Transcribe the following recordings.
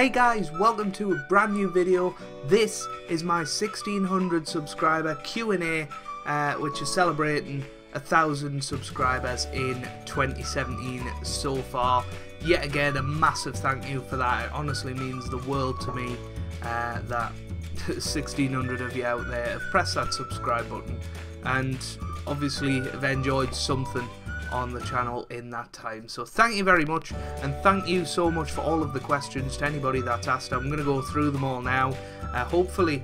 Hey guys, welcome to a brand new video. This is my 1600 subscriber Q&A, which is celebrating 1,000 subscribers in 2017 so far. Yet again, a massive thank you for that. It honestly means the world to me that 1600 of you out there have pressed that subscribe button and obviously have enjoyed something on the channel in that time. So thank you very much, and thank you so much for all of the questions to anybody that's asked. I'm going to go through them all now. Hopefully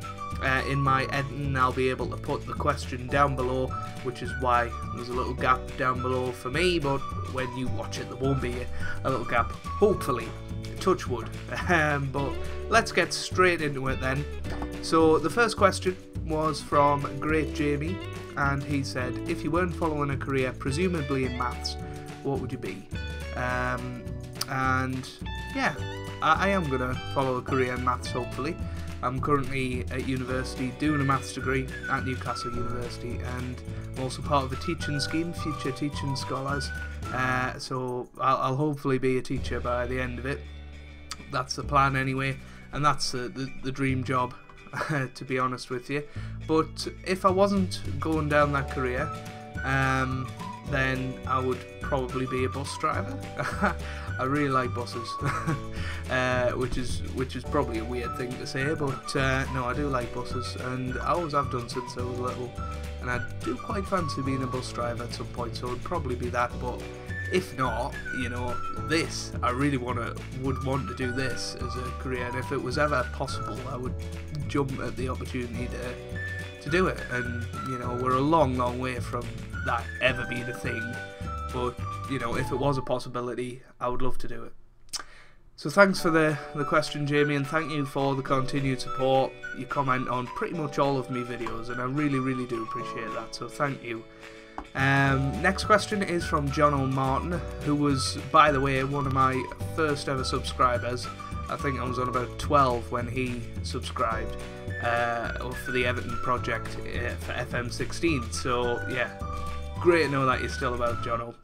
in my editing I'll be able to put the question down below, which is why there's a little gap down below for me, but when you watch it there won't be a little gap, hopefully, touch wood. But let's get straight into it then. So the first question was from Great Jamie, and he said, if you weren't following a career, presumably in maths, what would you be? And yeah, I am going to follow a career in maths, hopefully. I'm currently at university doing a maths degree at Newcastle University, and I'm also part of a teaching scheme, Future Teaching Scholars, so I'll hopefully be a teacher by the end of it. That's the plan anyway, and that's the dream job, to be honest with you. But if I wasn't going down that career, then I would probably be a bus driver. I really like buses, which is probably a weird thing to say, but no, I do like buses, and I always have done since I was little, and I do quite fancy being a bus driver at some point, so it would probably be that. But if not, you know, this, I really would want to do this as a career, and if it was ever possible, I would jump at the opportunity to do it. And you know, we're a long way from that ever being a thing, but you know, if it was a possibility, I would love to do it. So thanks for the question, Jamie, and thank you for the continued support. You comment on pretty much all of my videos, and I really do appreciate that, so thank you. Next question is from John O'Martin, who was, by the way, one of my first ever subscribers. I think I was on about 12 when he subscribed for the Everton project for FM16. So yeah, great to know that you're still about, Jono,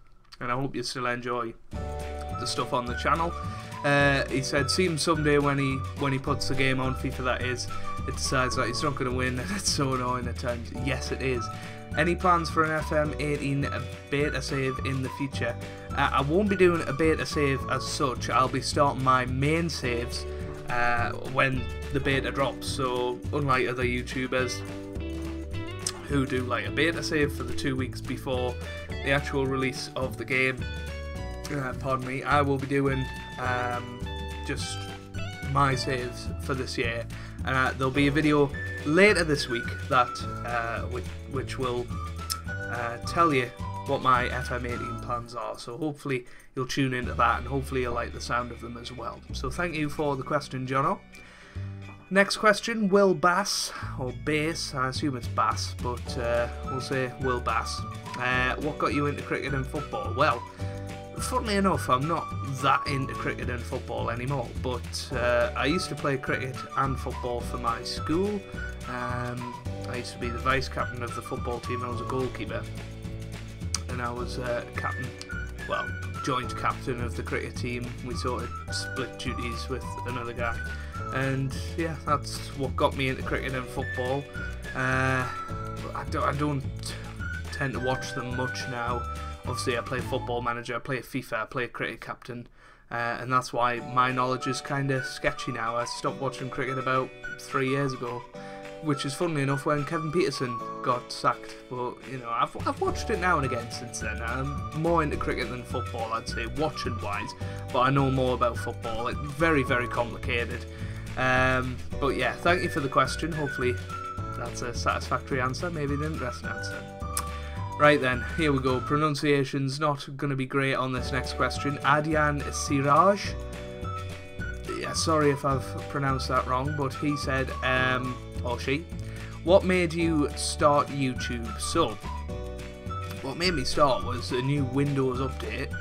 and I hope you still enjoy the stuff on the channel. He said, seems someday when he puts the game on, FIFA that is, it decides that he's not going to win, and it's so annoying at times. Yes, it is. Any plans for an FM18 beta save in the future? I won't be doing a beta save as such. I'll be starting my main saves when the beta drops. So unlike other YouTubers who do like a beta save for the 2 weeks before the actual release of the game, pardon me, I will be doing just my saves for this year, and there'll be a video later this week that which will tell you what my FM18 plans are, so hopefully you'll tune into that, and hopefully you'll like the sound of them as well. So thank you for the question, Jono. Next question, Will Bass, or Bass, I assume it's Bass, but we'll say Will Bass. What got you into cricket and football? Well, funnily enough, I'm not that into cricket and football anymore, but I used to play cricket and football for my school. I used to be the vice captain of the football team. I was a goalkeeper, and I was captain, well, joint captain of the cricket team. We sort of split duties with another guy, and yeah, that's what got me into cricket and football. I don't tend to watch them much now. Obviously I play Football Manager, I play FIFA, I play Cricket Captain, and that's why my knowledge is kind of sketchy now. I stopped watching cricket about 3 years ago, which is funnily enough when Kevin Peterson got sacked, but you know, I've watched it now and again since then. I'm more into cricket than football, I'd say, watching wise, but I know more about football. It's very complicated. But yeah, thank you for the question. Hopefully that's a satisfactory answer, maybe an interesting answer. Right then, here we go. Pronunciation's not going to be great on this next question. Adyan Siraj. Yeah, sorry if I've pronounced that wrong, but he said, or she, what made you start YouTube? So, what made me start was a new Windows update,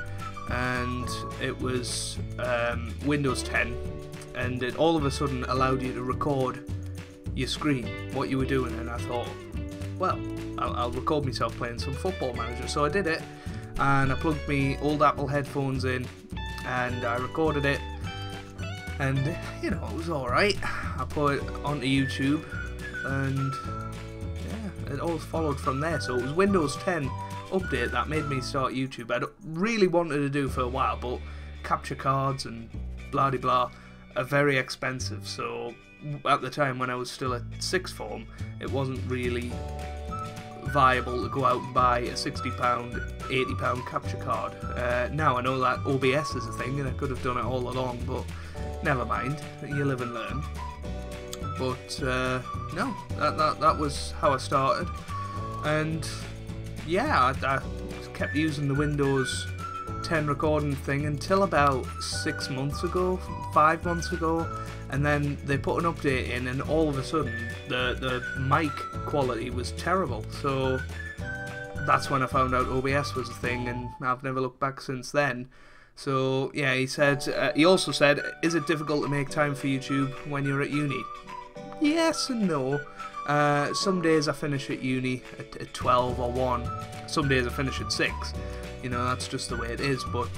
and it was Windows 10, and it all of a sudden allowed you to record your screen, what you were doing, and I thought, well, I'll record myself playing some Football Manager. So I did it, and I plugged my old Apple headphones in, and I recorded it, and you know, it was alright. I put it onto YouTube, and yeah, it all followed from there. So it was Windows 10 update that made me start YouTube. I really wanted to do for a while, but capture cards and blah de blah are very expensive. So at the time when I was still at sixth form, it wasn't really viable to go out and buy a £60, £80 capture card. Now I know that OBS is a thing, and I could have done it all along, but never mind, you live and learn. But no, that was how I started, and yeah, I kept using the Windows 10 recording thing until about 6 months ago, 5 months ago, and then they put an update in, and all of a sudden the mic quality was terrible. So that's when I found out OBS was a thing, and I've never looked back since then. So yeah, he also said, is it difficult to make time for YouTube when you're at uni? Yes and no. Some days I finish at uni at 12 or 1. Some days I finish at 6. You know, that's just the way it is. But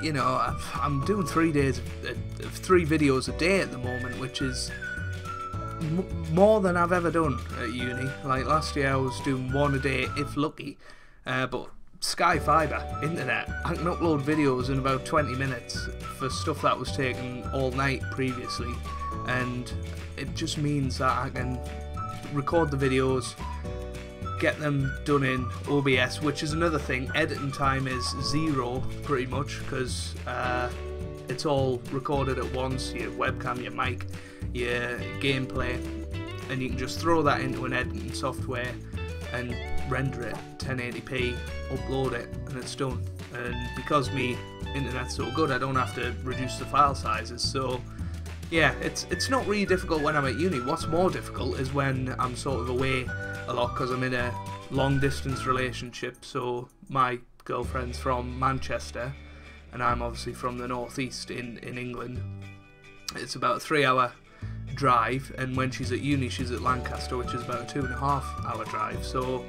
you know, I'm doing 3 days of 3 videos a day at the moment, which is more than I've ever done at uni. Like last year I was doing 1 a day if lucky, but Sky Fibre internet, I can upload videos in about 20 minutes for stuff that was taken all night previously, and it just means that I can record the videos, get them done in OBS, which is another thing. Editing time is 0 pretty much, because it's all recorded at once, your webcam, your mic, your gameplay, and you can just throw that into an editing software and render it 1080p, upload it, and it's done. And because me internet's so good, I don't have to reduce the file sizes. So yeah, it's not really difficult when I'm at uni. What's more difficult is when I'm sort of away a lot, because I'm in a long distance relationship. So my girlfriend's from Manchester, and I'm obviously from the northeast in England. It's about a 3-hour drive, and when she's at uni she's at Lancaster, which is about a 2.5-hour drive. So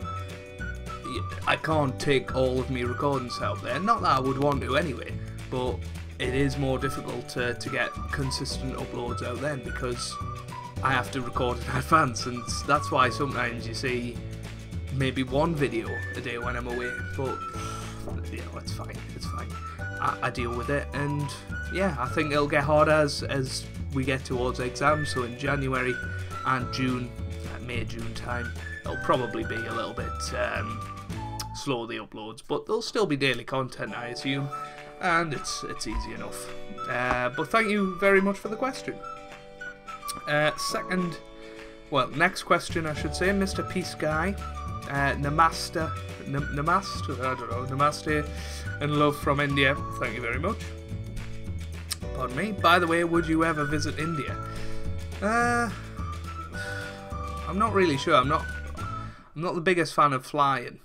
I can't take all of me recordings out there. Not that I would want to anyway, but it is more difficult to get consistent uploads out then, because I have to record in advance, and that's why sometimes you see maybe 1 video a day when I'm away. But you know, it's fine, it's fine. I deal with it, and yeah, I think it'll get harder as we get towards exams. So in January and June, May, June time, it'll probably be a little bit slow, the uploads, but there'll still be daily content, I assume, and it's easy enough. But thank you very much for the question. Next question, I should say, Mr. Peace Guy, Namaste, I don't know, Namaste, and love from India. Thank you very much. Pardon me. By the way, would you ever visit India? I'm not really sure. I'm not the biggest fan of flying.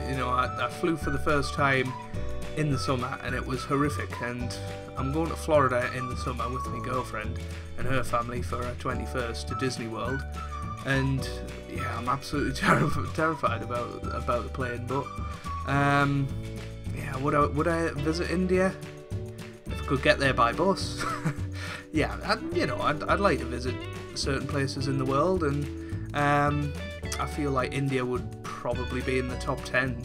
You know, I flew for the first time in the summer, and it was horrific. And I'm going to Florida in the summer with my girlfriend and her family for her 21st to Disney World. And yeah, I'm absolutely terrified about the plane. But yeah, would I visit India if I could get there by bus? Yeah, I'd like to visit certain places in the world, and I feel like India would probably be in the top 10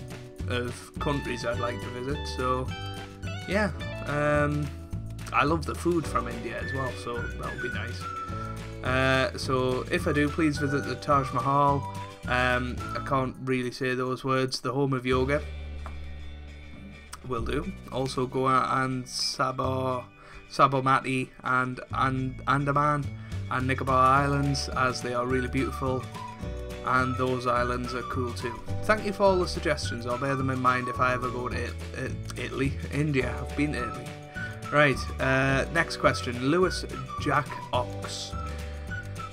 of countries I'd like to visit. So yeah, I love the food from India as well, so that would be nice. So if I do, please visit the Taj Mahal. I can't really say those words. The home of yoga. Will do. Also Goa and Sabarmati and Andaman and Nicobar Islands, as they are really beautiful, and those islands are cool too. Thank you for all the suggestions. I'll bear them in mind if I ever go to India. I've been to Italy. Right, next question. Lewis Jack Ox.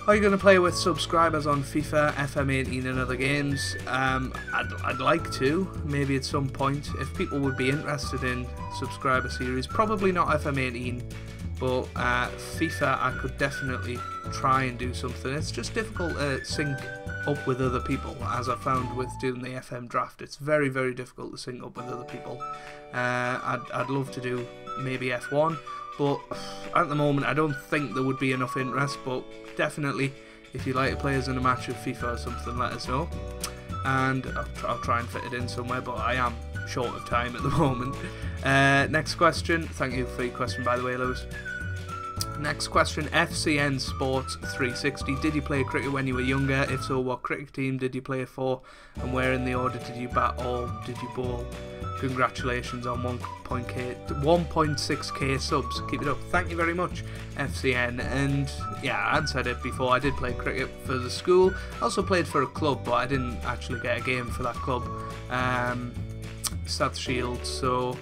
Are you going to play with subscribers on FIFA, FM18 and other games? I'd like to, maybe at some point, if people would be interested in subscriber series. Probably not FM18, but FIFA I could definitely try and do something. It's just difficult to sync up with other people, as I found with doing the FM draft. It's very, very difficult to sync up with other people. I'd love to do maybe F1, but at the moment I don't think there would be enough interest. But definitely, if you'd like to play us in a match of FIFA or something, let us know, and I'll try and fit it in somewhere, but I am short of time at the moment. Next question. Thank you for your question, by the way, Lewis. Next question, FCN Sports 360. Did you play cricket when you were younger? If so, what cricket team did you play for? And where in the order did you bat or did you bowl? Congratulations on 1.6k subs. Keep it up. Thank you very much, FCN. And yeah, I'd said it before, I did play cricket for the school. I also played for a club, but I didn't actually get a game for that club. South Shields, so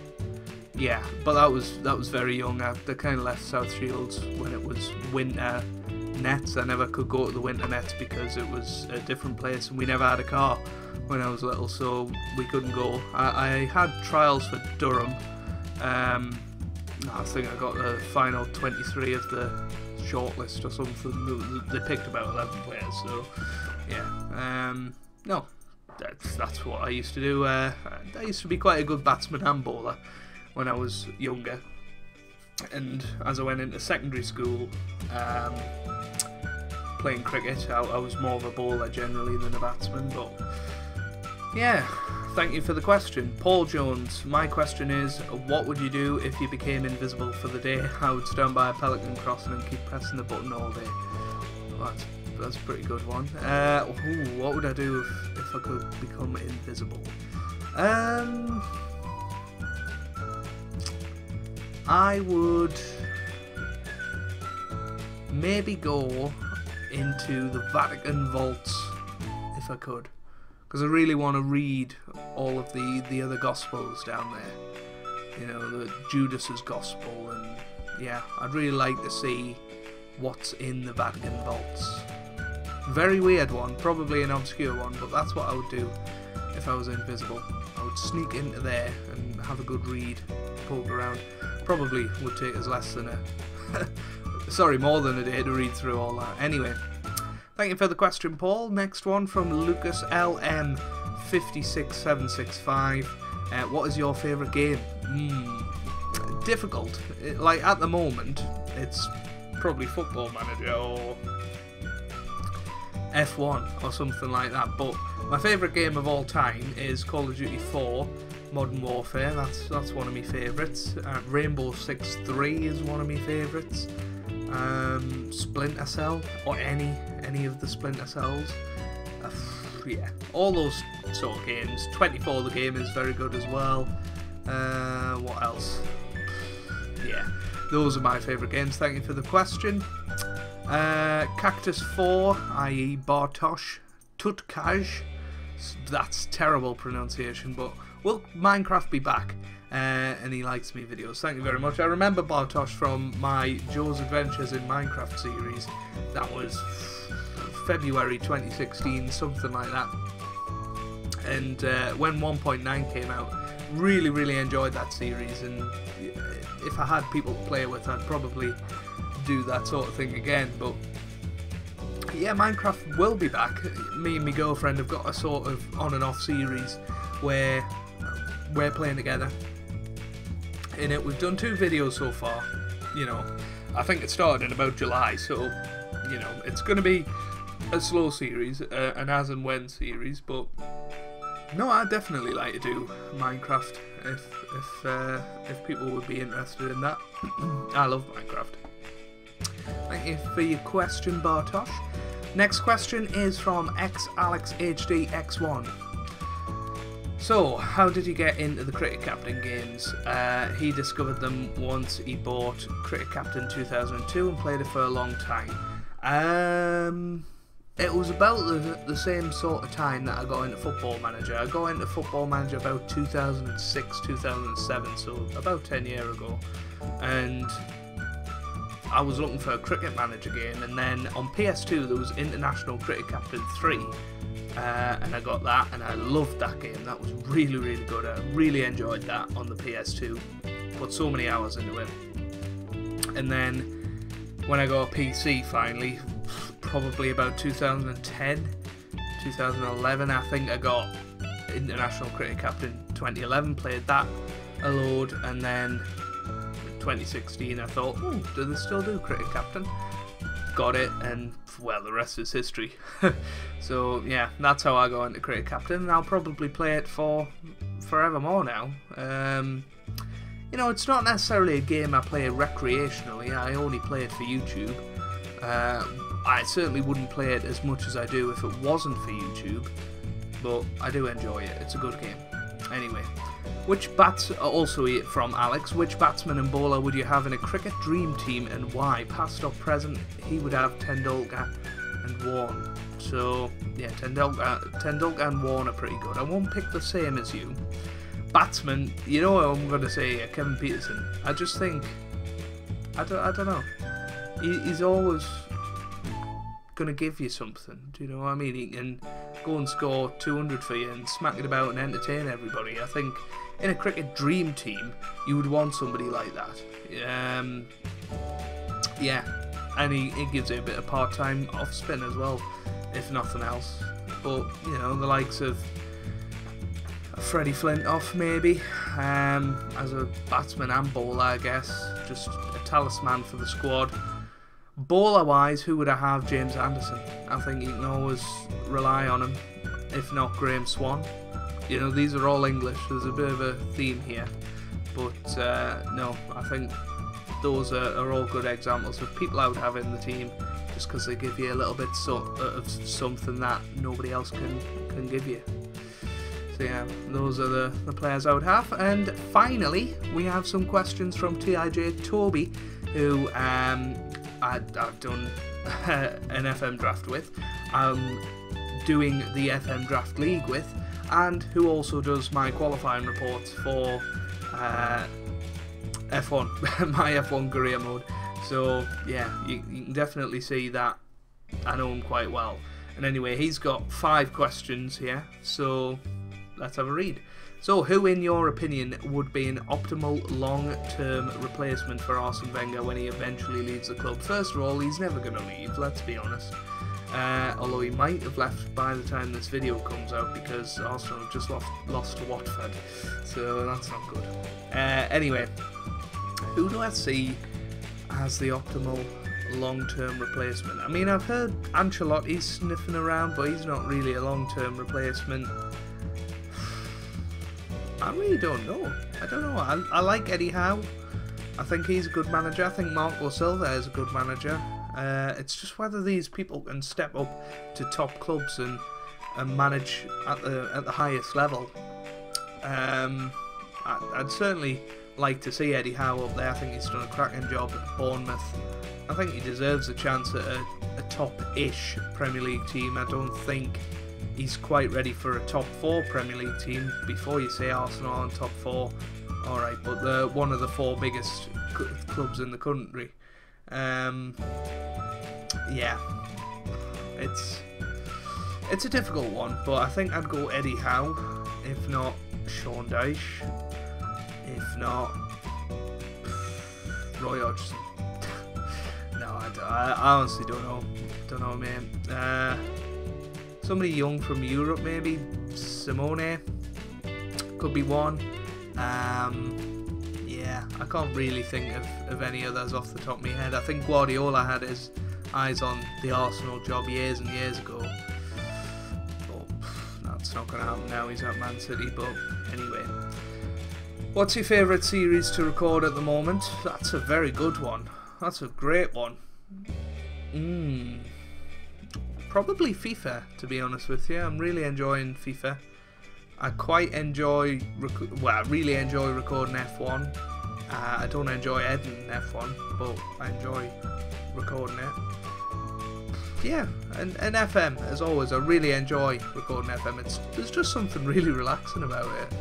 yeah, but that was very young. I kind of left South Shields when it was winter nets. I never could go to the winter nets because it was a different place, and we never had a car when I was little, so we couldn't go. I had trials for Durham. I think I got the final 23 of the shortlist or something. They picked about 11 players, so yeah. No, that's what I used to do. I used to be quite a good batsman and bowler when I was younger, and as I went into secondary school playing cricket, I was more of a bowler generally than a batsman. But yeah, thank you for the question. Paul Jones, my question is, what would you do if you became invisible for the day? I would stand by a Pelican crossing and keep pressing the button all day. Well, that's a pretty good one. What would I do if I could become invisible? I would maybe go into the Vatican vaults if I could, because I really want to read all of the other Gospels down there. You know, the Judas's Gospel, and yeah, I'd really like to see what's in the Vatican vaults. Very weird one, probably an obscure one, but that's what I would do if I was invisible. I would sneak into there and have a good read, poke around. Probably would take us less than more than a day to read through all that. Anyway, thank you for the question, Paul. Next one from Lucas LM 56765. What is your favourite game? Difficult. Like at the moment, it's probably Football Manager or F1 or something like that. But my favourite game of all time is Call of Duty 4. Modern Warfare, that's one of my favourites. Rainbow Six 3 is one of my favourites. Splinter Cell, or any of the Splinter Cells. Yeah, all those sort of games. 24 the game is very good as well. What else? Yeah, those are my favourite games. Thank you for the question. Cactus 4, i.e. Bartosz Tutkaj. That's terrible pronunciation, but will Minecraft be back? And he likes me videos. Thank you very much. I remember Bartosz from my Joe's Adventures in Minecraft series. That was February 2016, something like that. And when 1.9 came out, really enjoyed that series. And if I had people to play with, I'd probably do that sort of thing again. But yeah, Minecraft will be back. Me and my girlfriend have got a sort of on and off series where we're playing together. In it, we've done 2 videos so far. You know, I think it started in about July, so you know it's going to be a slow series, an as and when series. But no, I'd definitely like to do Minecraft if people would be interested in that. I love Minecraft. Thank you for your question, Bartosz. Next question is from XAlexHDX1. So, how did you get into the Cricket Captain games? He discovered them once he bought Cricket Captain 2002 and played it for a long time. It was about the same sort of time that I got into Football Manager. I got into Football Manager about 2006, 2007, so about 10 years ago. And I was looking for a Cricket Manager game, and then on PS2 there was International Cricket Captain 3. And I got that, and I loved that game. That was really good. I really enjoyed that on the PS2. Put so many hours into it. And then when I got a PC finally, probably about 2010, 2011, I think I got International Cricket Captain 2011, played that a load, and then 2016, I thought, do they still do Cricket Captain? Got it, and well, the rest is history. So yeah, that's how I got into Cricket Captain, and I'll probably play it for forevermore now. You know, it's not necessarily a game I play recreationally. I only play it for YouTube. I certainly wouldn't play it as much as I do if it wasn't for YouTube, but I do enjoy it. It's a good game. Anyway, also from Alex, which batsman and bowler would you have in a cricket dream team and why? Past or present, he would have Tendulkar and Warne. So yeah, Tendulkar and Warne are pretty good. I won't pick the same as you. Batsman, you know what I'm going to say, Kevin Peterson. I just think, I don't know. He's always going to give you something. Do you know what I mean? He can go and score 200 for you and smack it about and entertain everybody. I think in a cricket dream team, you would want somebody like that. Yeah, and he gives you a bit of part-time off spin as well, if nothing else. But you know, the likes of Freddie Flintoff maybe, as a batsman and bowler, I guess, just a talisman for the squad. Bowler wise, who would I have? James Anderson. I think you can always rely on him, if not Graham Swan. You know, these are all English, there's a bit of a theme here, but no, I think those are all good examples of people I would have in the team, just because they give you a little bit of something that nobody else can give you. So yeah, those are the players I would have. And finally, we have some questions from TIJ Toby, who I've done an FM draft with, I'm doing the FM Draft League with, and who also does my qualifying reports for F1, my F1 career mode. So yeah, you can definitely see that I know him quite well. And anyway, he's got 5 questions here, so let's have a read. So, who in your opinion would be an optimal long-term replacement for Arsene Wenger when he eventually leaves the club? First of all, he's never going to leave, let's be honest. Although he might have left by the time this video comes out, because Arsenal have just lost to Watford, so that's not good. Anyway, who do I see as the optimal long-term replacement? I mean, I've heard Ancelotti's sniffing around, but he's not really a long-term replacement. I really don't know. I don't know. I like Eddie Howe. I think he's a good manager. I think Marco Silva is a good manager. It's just whether these people can step up to top clubs and manage at the highest level. I'd certainly like to see Eddie Howe up there. I think he's done a cracking job at Bournemouth. I think he deserves a chance at a top-ish Premier League team. I don't think he's quite ready for a top 4 Premier League team. Before you say Arsenal on top 4, alright, but they're one of the 4 biggest clubs in the country. Yeah, it's a difficult one, but I think I'd go Eddie Howe, if not Sean Dyche, if not Roy Hodgson. No, I honestly don't know, man. Somebody young from Europe, maybe Simone could be one. Yeah, I can't really think of any others off the top of my head. I think Guardiola had his eyes on the Arsenal job years and years ago, but that's not going to happen now. He's at Man City. But anyway, what's your favourite series to record at the moment? That's a very good one. That's a great one. Probably FIFA, to be honest with you. I'm really enjoying FIFA. I quite enjoy, I really enjoy recording F1. I don't enjoy editing F1, but I enjoy recording it. Yeah, and FM, as always, I really enjoy recording FM. There's just something really relaxing about it.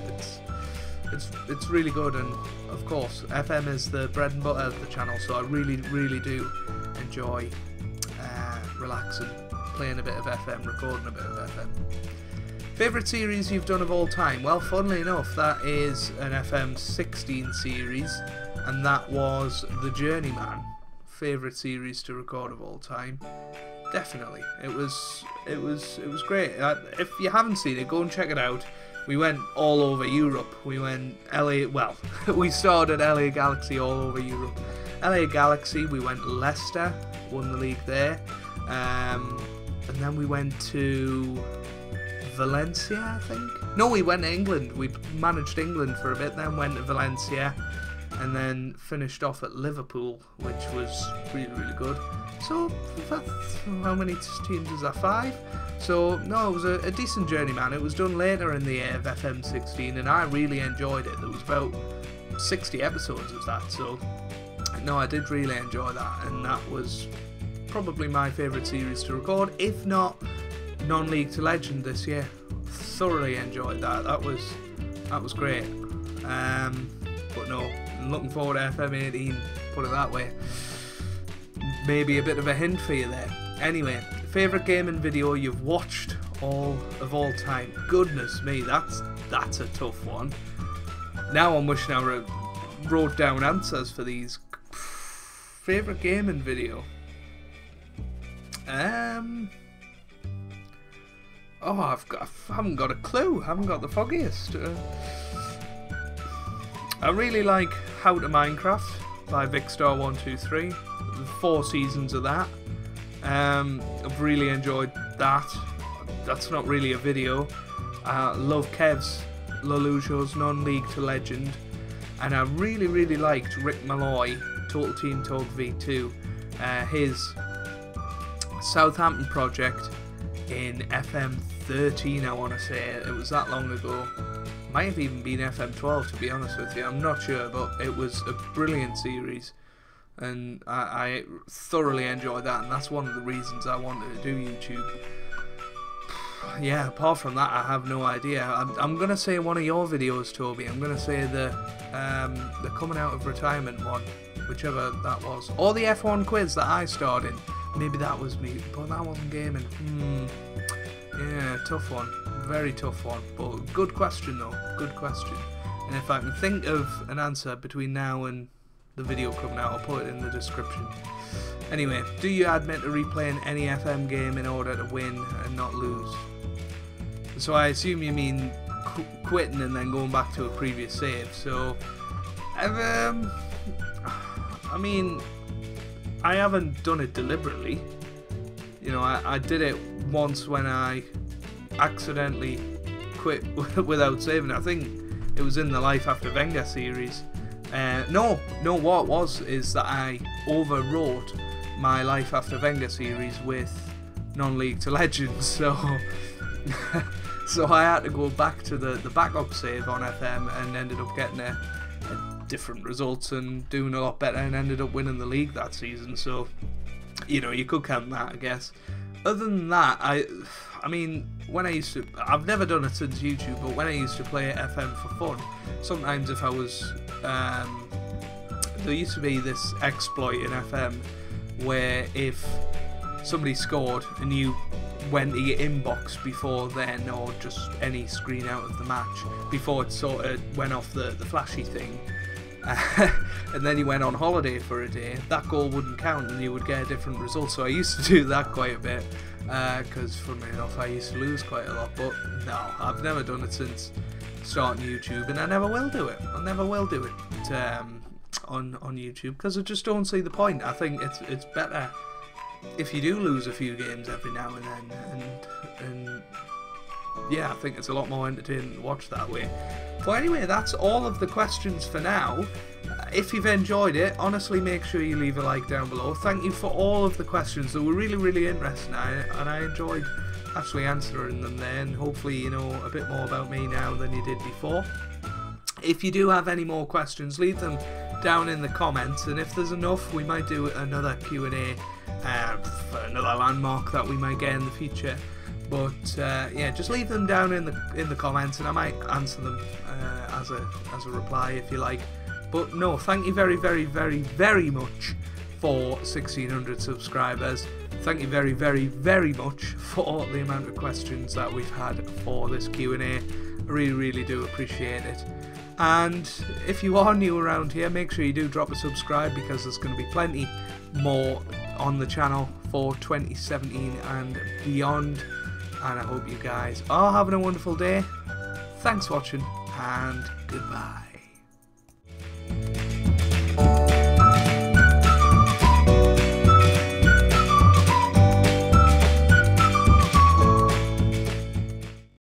It's really good, and of course, FM is the bread and butter of the channel, so I really do enjoy relaxing, playing a bit of FM, recording a bit of FM. Favourite series you've done of all time? Well, funnily enough, that is an FM 16 series, and that was The Journeyman. Favourite series to record of all time? Definitely. It was great. If you haven't seen it, go and check it out. We went all over Europe. We went LA, well, we started LA Galaxy all over Europe. LA Galaxy, we went Leicester, won the league there. And then we went to Valencia, I think. No, we went to England. We managed England for a bit, then went to Valencia, and then finished off at Liverpool, which was really, really good. So, how many teams is that? 5? So, no, it was a decent journey, man. It was done later in the year of FM16, and I really enjoyed it. There was about 60 episodes of that, so no, I did really enjoy that, and that was probably my favourite series to record, if not non-league to legend this year. Thoroughly enjoyed that. That was great. But no, I'm looking forward to FM18, put it that way. Maybe a bit of a hint for you there. Anyway, favourite gaming video you've watched all time. Goodness me, that's a tough one. Now I'm wishing I wrote down answers for these. Favourite gaming video. Oh, I haven't got a clue. I haven't got the foggiest. I really like How to Minecraft by Vicstar123. The 4 seasons of that. I've really enjoyed that. That's not really a video. I love Kev's Lelujo's non-league to legend, and I really, really liked Rick Malloy, Total Team Talk V2, his Southampton project in FM13, I want to say. It was that long ago. Might have even been FM12, to be honest with you. I'm not sure, but it was a brilliant series, and I thoroughly enjoyed that, and that's one of the reasons I wanted to do YouTube. Yeah, apart from that, I have no idea. I'm going to say one of your videos, Toby. I'm going to say the coming out of retirement one, whichever that was. Or the F1 quiz that I starred in. Maybe that was me, but that wasn't gaming. Yeah, tough one. Very tough one. But good question, though. Good question. And if I can think of an answer between now and the video coming out, I'll put it in the description. Anyway, do you admit to replaying any FM game in order to win and not lose? So I assume you mean quitting and then going back to a previous save. So, I mean, I haven't done it deliberately. You know, I did it once when I accidentally quit without saving. I think it was in the Life After Wenger series. No, what it was is that I overwrote my Life After Wenger series with non-league to legends, so so I had to go back to the backup save on FM and ended up getting a different results and doing a lot better and ended up winning the league that season. So, you know, you could count that, I guess. Other than that, I mean, when I used to, I've never done it since YouTube, but when I used to play FM for fun, sometimes if I was, there used to be this exploit in FM where if somebody scored and you went to your inbox before then, or just any screen out of the match, before it sort of went off the flashy thing, and then you went on holiday for a day, that goal wouldn't count and you would get a different result. So I used to do that quite a bit, because funnily enough I used to lose quite a lot. But no, I've never done it since starting YouTube, and I never will do it. I never will do it on YouTube, because I just don't see the point. I think it's better if you do lose a few games every now and then, and yeah, I think it's a lot more entertaining to watch that way. But anyway, that's all of the questions for now. If you've enjoyed it, honestly, make sure you leave a like down below. Thank you for all of the questions. They were really, really interesting, and I enjoyed actually answering them there, and hopefully you know a bit more about me now than you did before. If you do have any more questions, leave them down in the comments, and if there's enough, we might do another Q&A for another landmark that we might get in the future. But yeah, just leave them down in the comments, and I might answer them as a reply if you like. But no, thank you very, very, very, very much for 1,600 subscribers. Thank you very, very, very much for the amount of questions that we've had for this Q&A. I really, really do appreciate it. And if you are new around here, make sure you do drop a subscribe, because there's going to be plenty more on the channel for 2017 and beyond. And I hope you guys are having a wonderful day. Thanks for watching, and goodbye.